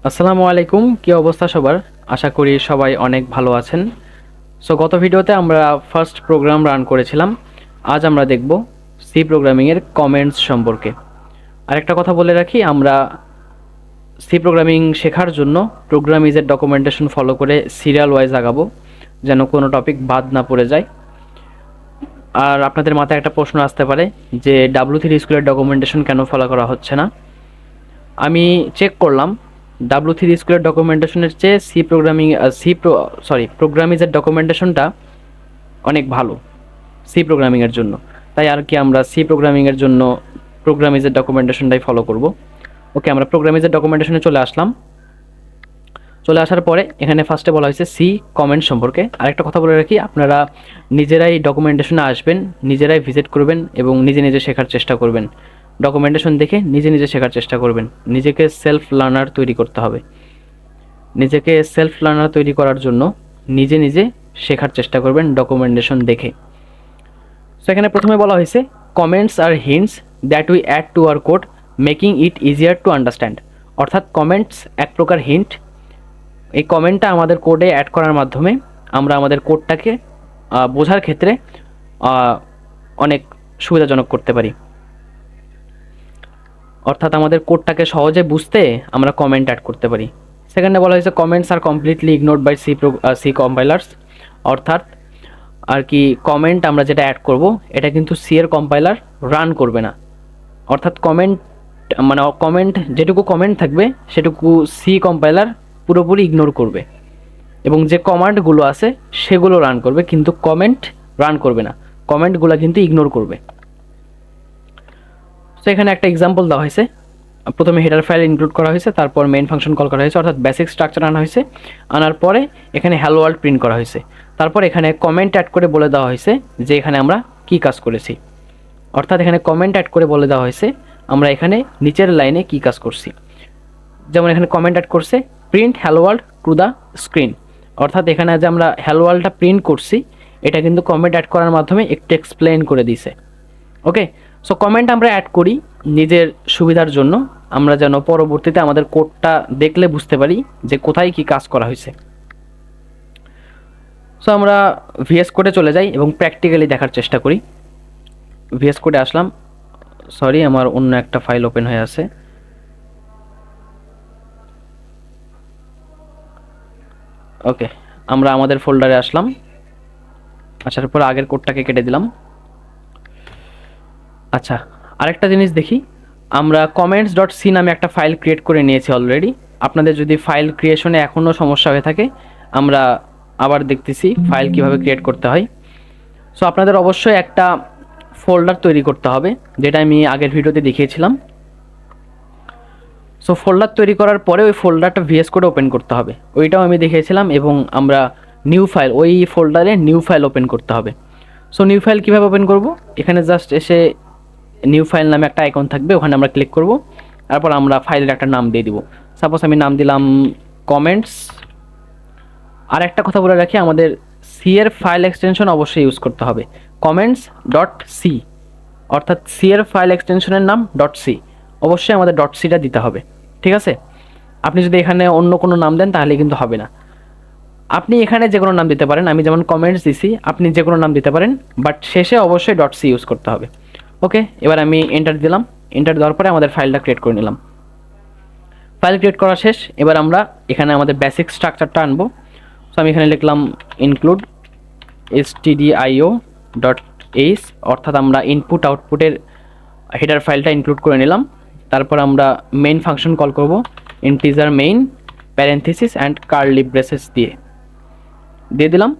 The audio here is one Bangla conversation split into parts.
আসসালামু আলাইকুম, কি অবস্থা সবার? আশা করি সবাই অনেক ভালো আছেন। সো গত ভিডিওতে আমরা ফার্স্ট প্রোগ্রাম রান করেছিলাম। আজ আমরা দেখব সি প্রোগ্রামিংয়ের কমেন্টস সম্পর্কে। আরেকটা কথা বলে রাখি, আমরা সি প্রোগ্রামিং শেখার জন্য প্রোগ্রাম ইজের ডকুমেন্টেশন ফলো করে সিরিয়াল ওয়াইজ আগাবো, যেন কোনো টপিক বাদ না পড়ে যায়। আর আপনাদের মাথায় একটা প্রশ্ন আসতে পারে যে W3 স্কুলের ডকুমেন্টেশন কেন ফলো করা হচ্ছে না। আমি চেক করলাম, W3 স্কুলের ডকুমেন্টেশনের চেয়ে প্রোগ্রামিজের ডকুমেন্টেশনটা অনেক ভালো সি প্রোগ্রামিংয়ের জন্য। তাই আর কি আমরা সি প্রোগ্রামিংয়ের জন্য প্রোগ্রামিজের ডকুমেন্টেশনটাই ফলো করব। ওকে, আমরা প্রোগ্রামিজের ডকুমেন্টেশনে চলে আসলাম। চলে আসার পরে এখানে ফার্স্টে বলা হয়েছে সি কমেন্ট সম্পর্কে। আরেকটা কথা বলে রাখি, আপনারা নিজেরাই ডকুমেন্টেশনে আসবেন, নিজেরাই ভিজিট করবেন এবং নিজে নিজে শেখার চেষ্টা করবেন। ডকুমেন্টেশন দেখে নিজে নিজে শেখার চেষ্টা করবেন। নিজেকে সেলফ লার্নার তৈরি করতে হবে। নিজেকে সেলফ লার্নার তৈরি করার জন্য নিজে নিজে শেখার চেষ্টা করবেন ডকুমেন্টেশন দেখে। সো এখানে প্রথমে বলা হয়েছে কমেন্টস আর hints that we add to our code making it easier to understand. অর্থাৎ কমেন্টস এক প্রকার হিন্ট। এই কমেন্টটা আমাদের কোডে অ্যাড করার মাধ্যমে আমরা আমাদের কোডটাকে বোঝার ক্ষেত্রে অনেক সুবিধাজনক করতে পারি। অর্থাৎ আমাদের কোডটাকে সহজে বুঝতে আমরা কমেন্ট অ্যাড করতে পারি। সেকেন্ডে বলা হয়েছে comments are completely ignored by C compilers. অর্থাৎ আর কি কমেন্ট আমরা যেটা অ্যাড করব এটা কিন্তু সি এর কম্পাইলার রান করবে না। অর্থাৎ কমেন্ট যেটুকু কমেন্ট থাকবে সেটুকু সি কম্পাইলার পুরোপুরি ইগনোর করবে এবং যে কমান্ডগুলো আছে সেগুলো রান করবে, কিন্তু কমেন্ট রান করবে না। কমেন্টগুলো কিন্তু ইগনোর করবে। তো এখানে একটা এক্সাম্পল দেওয়া হয়েছে। প্রথমে হেডার ফাইল ইনক্লুড করা হয়েছে, তারপর মেইন ফাংশন কল করা হয়েছে, অর্থাৎ বেসিক স্ট্রাকচার আনা হয়েছে। আনার পরে এখানে হ্যালো ওয়ার্ল্ড প্রিন্ট করা হয়েছে। তারপর এখানে কমেন্ট অ্যাড করে বলে দেওয়া হয়েছে যে এখানে আমরা কী কাজ করেছি। অর্থাৎ এখানে কমেন্ট অ্যাড করে বলে দেওয়া হয়েছে আমরা এখানে নিচের লাইনে কী কাজ করছি। যেমন এখানে কমেন্ট অ্যাড করছে print hello world to the screen. অর্থাৎ এখানে যে আমরা হ্যালো ওয়ার্ল্ডটা প্রিন্ট করছি এটা কিন্তু কমেন্ট অ্যাড করার মাধ্যমে একটু এক্সপ্লেন করে দিছে। ওকে, সো কমেন্ট আমরা অ্যাড করি নিজের সুবিধার জন্য, আমরা যেন পরবর্তীতে আমাদের কোডটা দেখলে বুঝতে পারি যে কোথায় কি কাজ করা হয়েছে। সো আমরা ভিএস কোডে চলে যাই এবং প্র্যাকটিক্যালি দেখার চেষ্টা করি। ভিএস কোডে আসলাম। সরি, আমার অন্য একটা ফাইল ওপেন হয়ে আছে। ওকে, আমরা আমাদের ফোল্ডারে আসলাম। আসার পর আগের কোডটাকে কেটে দিলাম। আচ্ছা, আরেকটা জিনিস দেখি, আমরা কমেন্টস ডট সি নামে একটা ফাইল ক্রিয়েট করে নিয়েছি অলরেডি। আপনাদের যদি ফাইল ক্রিয়েশনে এখনও সমস্যা হয়ে থাকে, আমরা আবার দেখতেছি ফাইল কিভাবে ক্রিয়েট করতে হয়। সো আপনাদের অবশ্যই একটা ফোল্ডার তৈরি করতে হবে, যেটা আমি আগের ভিডিওতে দেখিয়েছিলাম। সো ফোল্ডার তৈরি করার পরে ওই ফোল্ডারটা ভিএস কোডে ওপেন করতে হবে, ওইটাও আমি দেখিয়েছিলাম। এবং আমরা নিউ ফাইল, ওই ফোল্ডারে নিউ ফাইল ওপেন করতে হবে। সো নিউ ফাইল কীভাবে ওপেন করব, এখানে জাস্ট এসে নিউ ফাইল নামে একটা আইকন থাকবে, ওখানে আমরা ক্লিক করব। তারপর আমরা ফাইলের একটা নাম দিয়ে দিব। সাপোজ আমি নাম দিলাম কমেন্টস। আর একটা কথা বলে রাখি, আমাদের সি এর ফাইল এক্সটেনশন অবশ্যই ইউজ করতে হবে, কমেন্টস ডট সি। অর্থাৎ সি এর ফাইল এক্সটেনশনের নাম ডট সি, অবশ্যই আমাদের ডট সিটা দিতে হবে। ঠিক আছে, আপনি যদি এখানে অন্য কোনো নাম দেন তাহলে কিন্তু হবে না। আপনি এখানে যে কোনো নাম দিতে পারেন, আমি যেমন কমেন্টস দিছি, আপনি যে কোনো নাম দিতে পারেন, বাট শেষে অবশ্যই ডট সি ইউজ করতে হবে। ওকে, এবার আমি এন্টার দিলাম। এন্টার দেওয়ার পরে আমাদের ফাইলটা ক্রিয়েট করে নিলাম। ফাইল ক্রিয়েট করা শেষ। এবার আমরা এখানে আমাদের বেসিক স্ট্রাকচারটা আনবো। সো আমি এখানে লিখলাম ইনক্লুড stdio ডট এইচ, অর্থাৎ আমরা ইনপুট আউটপুটের হেডার ফাইলটা ইনক্লুড করে নিলাম। তারপর আমরা মেইন ফাংশন কল করব, integer main parenthesis and curly braces দিয়ে দিলাম।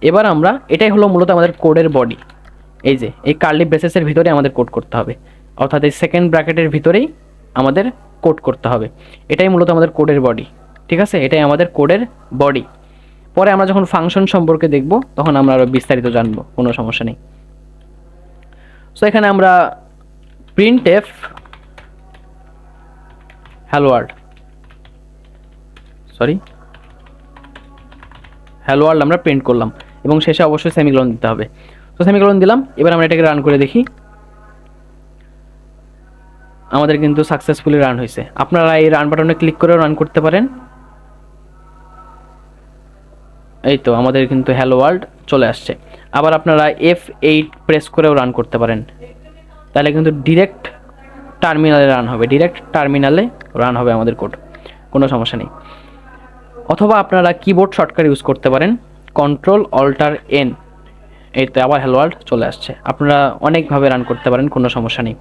এবার আমরা, এটাই হলো মূলত আমাদের কোডের বডি। এই যে এই কার্লি ব্রেসেসের ভিতরে আমাদের কোড করতে হবে, অর্থাৎ এই সেকেন্ড ব্র্যাকেটের ভিতরেই আমাদের কোড করতে হবে। এটাই মূলত আমাদের কোডের বডি। ঠিক আছে, এটাই আমাদের কোডের বডি। পরে আমরা যখন ফাংশন সম্পর্কে দেখব তখন আমরা আরও বিস্তারিত জানবো, কোনো সমস্যা নেই। সো এখানে আমরা প্রিন্টএফ হ্যালো ওয়ার্ল্ড আমরা প্রিন্ট করলাম এবং শেষে অবশ্যই সেমিকোলন দিতে হবে। তো সেমিকোলন দিলাম। এবার আমরা এটাকে রান করে দেখি। আমাদের কিন্তু সাকসেসফুলি রান হয়েছে। আপনারা এই রান বাটনে ক্লিক করেও রান করতে পারেন। এই তো আমাদের কিন্তু হ্যালো ওয়ার্ল্ড চলে আসছে। আবার আপনারা F8 প্রেস করেও রান করতে পারেন, তাহলে কিন্তু ডিরেক্ট টার্মিনালে রান হবে আমাদের কোড, কোনো সমস্যা নেই। অথবা আপনারা কিবোর্ড শর্টকাট ইউজ করতে পারেন, Ctrl-Alt-N। এই তো আবার হ্যালো ওয়ার্ল্ড চলে আসছে। আপনারা অনেকভাবে রান করতে পারেন, কোনো সমস্যা নেই।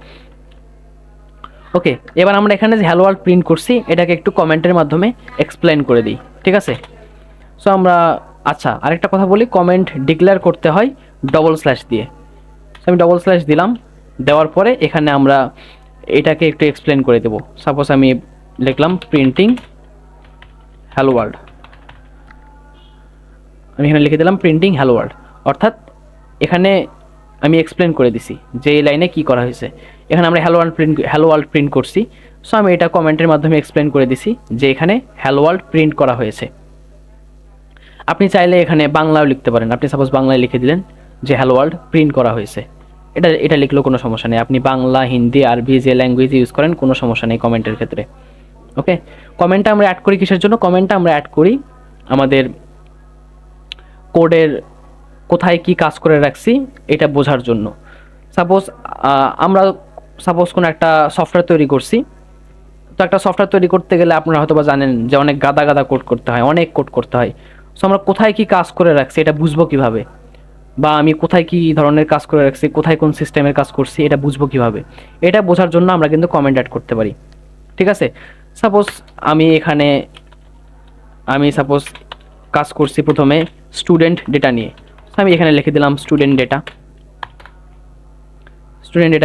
ওকে, এবার আমরা এখানে যে হ্যালো ওয়ার্ল্ড প্রিন্ট করছি এটাকে একটু কমেন্টের মাধ্যমে এক্সপ্লেন করে দিই, ঠিক আছে? সো আমরা আচ্ছা আরেকটা কথা বলি, কমেন্ট ডিক্লেয়ার করতে হয় ডবল স্ল্যাশ দিয়ে। আমি ডবল স্ল্যাশ দিলাম, দেওয়ার পরে এখানে আমরা এটাকে একটু এক্সপ্লেন করে দেব। সাপোজ আমি লিখলাম প্রিন্টিং হ্যালো ওয়ার্ল্ড, আমি এখানে লিখে দিলাম প্রিন্টিং হ্যালো ওয়ার্ল্ড, অর্থাৎ এখানে আমি এক্সপ্লেন করে দিছি যে এই লাইনে কী করা হয়েছে। এখানে আমরা হ্যালো ওয়ার্ল্ড প্রিন্ট করছি। সো আমি এটা কমেন্টের মাধ্যমে এক্সপ্লেন করে দিছি যে এখানে হ্যালো ওয়ার্ল্ড প্রিন্ট করা হয়েছে। আপনি চাইলে এখানে বাংলাও লিখতে পারেন। আপনি সাপোজ বাংলায় লিখে দিলেন যে হ্যালো ওয়ার্ল্ড প্রিন্ট করা হয়েছে, এটা লিখলেও কোনো সমস্যা নেই। আপনি বাংলা, হিন্দি, আরবি যে ল্যাঙ্গুয়েজ ইউজ করেন কোনো সমস্যা নেই কমেন্টের ক্ষেত্রে। ওকে, কমেন্টটা আমরা অ্যাড করি কিসের জন্য? কমেন্টটা আমরা অ্যাড করি আমাদের কোডের কোথায় কি কাজ করে রাখছি এটা বোঝার জন্য। আমরা কোনো একটা সফটওয়্যার তৈরি করছি, তো একটা সফটওয়্যার তৈরি করতে গেলে আপনারা হয়তো বা জানেন যে অনেক গাদা কোড করতে হয়, অনেক কোড করতে হয়। সো আমরা কোথায় কি কাজ করে রাখছি এটা বুঝবো কিভাবে, বা আমি কোথায় কি ধরনের কাজ করে রাখছি, কোথায় কোন সিস্টেমের কাজ করছি এটা বুঝবো কিভাবে, এটা বোঝার জন্য আমরা কিন্তু কমেন্ট অ্যাড করতে পারি, ঠিক আছে? সাপোজ আমি কাজ করছি প্রথমে স্টুডেন্ট ডেটা নিয়ে। আমি এখানে লিখে দিলাম স্টুডেন্ট ডেটা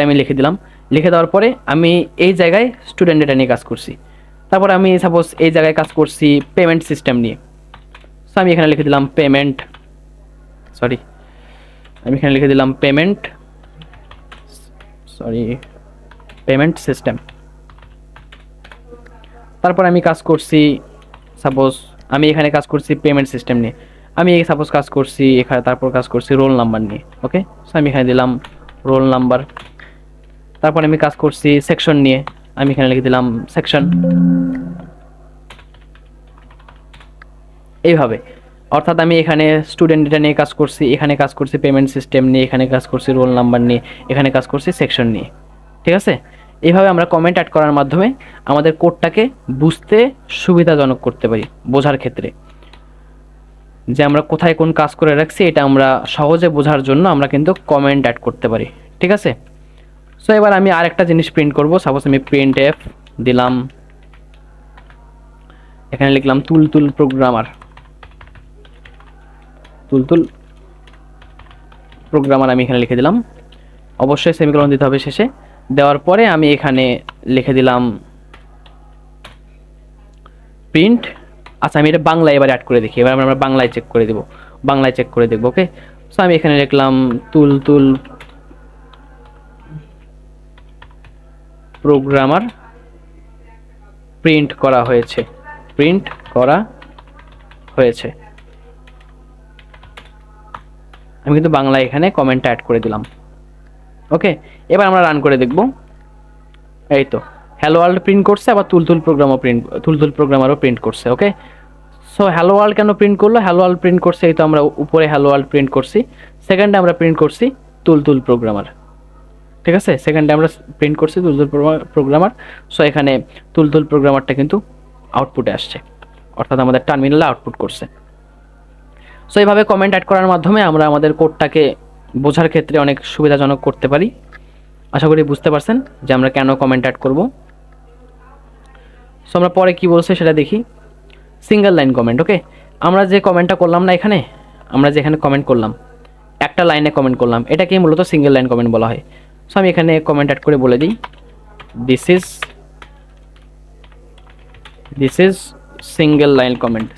আমি লিখে দিলাম। লিখে দেওয়ার পরে আমি এই জায়গায় স্টুডেন্ট ডেটা নিয়ে কাজ করছি। তারপর আমি সাপোজ এই জায়গায় কাজ করছি পেমেন্ট সিস্টেম নিয়ে। সো আমি এখানে লিখে দিলাম পেমেন্ট সিস্টেম। তারপর আমি কাজ করছি আমি এখানে কাজ করছি পেমেন্ট সিস্টেম নিয়ে। আমি কাজ করছি এখানে, তারপর কাজ করছি রোল নাম্বার নিয়ে। ওকে, সো আমি এখানে দিলাম রোল নাম্বার। তারপর আমি কাজ করছি সেকশন নিয়ে, আমি এখানে লিখে দিলাম সেকশন। এইভাবে, অর্থাৎ আমি এখানে স্টুডেন্ট ডেটা নিয়ে কাজ করছি, এখানে কাজ করছি পেমেন্ট সিস্টেম নিয়ে, এখানে কাজ করছি রোল নাম্বার নিয়ে, এখানে কাজ করছি সেকশন নিয়ে, ঠিক আছে? এইভাবে আমরা কমেন্ট অ্যাড করার মাধ্যমে আমাদের কোডটাকে বুঝতে সুবিধাজনক করতে পারি, বোঝার ক্ষেত্রে যে আমরা কোথায় কোন কাজ করে রাখছি এটা আমরা সহজে বোঝার জন্য আমরা কিন্তু কমেন্ট অ্যাড করতে পারি, ঠিক আছে? সো এবার আমি আরেকটা জিনিস প্রিন্ট করব। সাপোজ আমি প্রিন্ট এফ দিলাম, এখানে লিখলাম তুলতুল প্রোগ্রামার আমি এখানে লিখে দিলাম। অবশ্যই সেমিকোলন দিতে হবে শেষে। দেওয়ার পরে আমি এখানে লিখে দিলাম প্রিন্ট। আচ্ছা, আমি এটা বাংলায় এবার অ্যাড করে দেখি। এবার আমরা বাংলায় চেক করে দেখব। ওকে, সো আমি এখানে লিখলাম তুলতুল প্রোগ্রামার প্রিন্ট করা হয়েছে। আমি কিন্তু বাংলায় এখানে কমেন্ট অ্যাড করে দিলাম। ওকে, এবার আমরা রান করে দেখব। এই তো হ্যালো ওয়ার্ল্ড প্রিন্ট করছে, আবার তুলতুল প্রোগ্রামারও প্রিন্ট করছে। ওকে, সো হ্যালো ওয়ার্ল্ড কেন প্রিন্ট করলো? হ্যালো ওয়ার্ল্ড প্রিন্ট করছে, এই তো আমরা উপরে হ্যালো ওয়ার্ল্ড প্রিন্ট করছি, সেকেন্ডে আমরা প্রিন্ট করছি তুলতুল প্রোগ্রামার, ঠিক আছে? সেকেন্ডে আমরা প্রিন্ট করছি তুলতুল প্রোগ্রামার। সো এখানে তুলতুল প্রোগ্রামারটা কিন্তু আউটপুটে আসছে, অর্থাৎ আমাদের টার্মিনালে আউটপুট করছে। সো এইভাবে কমেন্ট অ্যাড করার মাধ্যমে আমরা আমাদের কোডটাকে বোঝার ক্ষেত্রে অনেক সুবিধাজনক করতে পারি। আশা করি বুঝতে পারছেন যে আমরা কেন কমেন্ট অ্যাড করব। সো আমরা পরে কি বলছে সেটা দেখি। Single line comment. ওকে, আমরা যে কমেন্টটা করলাম না এখানে, আমরা যেখানে কমেন্ট করলাম একটা লাইনে কমেন্ট করলাম, এটাকেই মূলত সিঙ্গেল লাইন কমেন্ট বলা হয়। সো আমি এখানে কমেন্ট অ্যাড করে বলে দিই this is single line comment.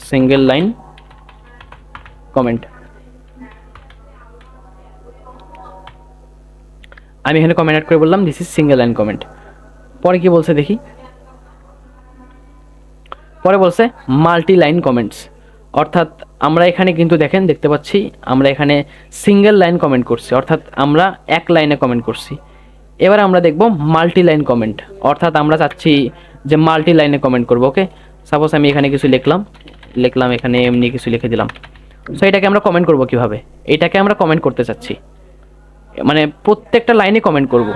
আমি এখানে কমেন্ট অ্যাড করে বললাম this is single line comment. পরে কি বলছে দেখি। পরে বলছে মাল্টি লাইন কমেন্টস, অর্থাৎ আমরা এখানে কিন্তু দেখতে পাচ্ছি আমরা এখানে সিঙ্গেল লাইন কমেন্ট করছি, অর্থাৎ আমরা এক লাইনে কমেন্ট করছি। এবার আমরা দেখব মাল্টি লাইন কমেন্ট, অর্থাৎ আমরা চাচ্ছি যে মাল্টি লাইনে কমেন্ট করব। ওকে, সাপোজ আমি এখানে কিছু লিখলাম এখানে এমনি কিছু লিখে দিলাম। সো এটাকে আমরা কমেন্ট করব কিভাবে? এটাকে আমরা কমেন্ট করতে চাচ্ছি, মানে প্রত্যেকটা লাইনে কমেন্ট করব।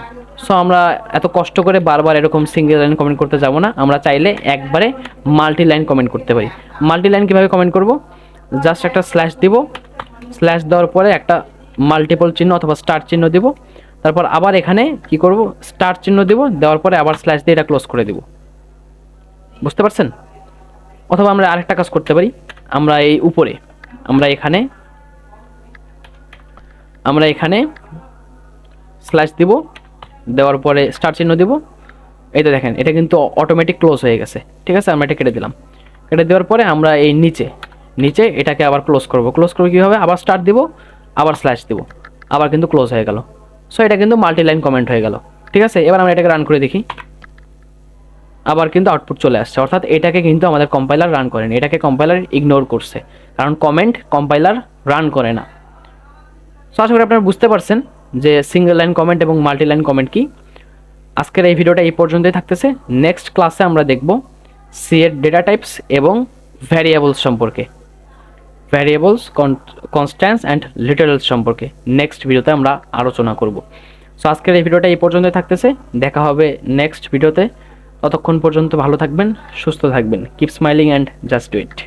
সো আমরা এত কষ্ট করে বারবার এরকম সিঙ্গেল লাইন কমেন্ট করতে যাব না, আমরা চাইলে একবারে মাল্টি লাইন কমেন্ট করতে পারি। মাল্টি লাইন কীভাবে কমেন্ট করব? জাস্ট একটা স্ল্যাশ দিব, স্ল্যাশ দেওয়ার পরে একটা মাল্টিপল চিহ্ন অথবা স্টার চিহ্ন দিব, তারপর আবার এখানে কি করব, স্টার চিহ্ন দিব, দেওয়ার পরে আবার স্ল্যাশ দিয়ে এটা ক্লোজ করে দিব। বুঝতে পারছেন? অথবা আমরা আরেকটা কাজ করতে পারি, আমরা এই উপরে আমরা এখানে স্ল্যাশ দিব, দেওয়ার পরে স্টার চিহ্ন দিব। এই তো দেখেন, এটা কিন্তু অটোমেটিক ক্লোজ হয়ে গেছে। ঠিক আছে, আমরা এটা কেটে দিলাম। কেটে দেওয়ার পরে আমরা এই নিচে এটাকে আবার ক্লোজ করব কীভাবে? আবার স্টার দিব, আবার স্ল্যাশ দিব, আবার কিন্তু ক্লোজ হয়ে গেল। সো এটা কিন্তু মাল্টি লাইন কমেন্ট হয়ে গেল। ঠিক আছে, এবার আমরা এটাকে রান করে দেখি, আবার কিন্তু আউটপুট চলে আসছে। অর্থাৎ এটাকে কিন্তু আমাদের কম্পাইলার রান করেনি, এটাকে কম্পাইলার ইগনোর করছে, কারণ কমেন্ট কম্পাইলার রান করে না। সো আশা করি আপনারা বুঝতে পারছেন যে সিঙ্গেল লাইন কমেন্ট এবং মাল্টি লাইন কমেন্ট কি। আজকের এই ভিডিওটা এই পর্যন্তই থাকতেছে। নেক্সট ক্লাসে আমরা দেখব সি এর ডেটা টাইপস এবং ভ্যারিয়েবলস সম্পর্কে, ভ্যারিয়েবলস, কনস্ট্যান্টস অ্যান্ড লিটারেলস সম্পর্কে নেক্সট ভিডিওতে আমরা আলোচনা করব। সো আজকের এই ভিডিওটা এই পর্যন্তই থাকতেছে, দেখা হবে নেক্সট ভিডিওতে। ততক্ষণ পর্যন্ত ভালো থাকবেন, সুস্থ থাকবেন। Keep smiling and just do it.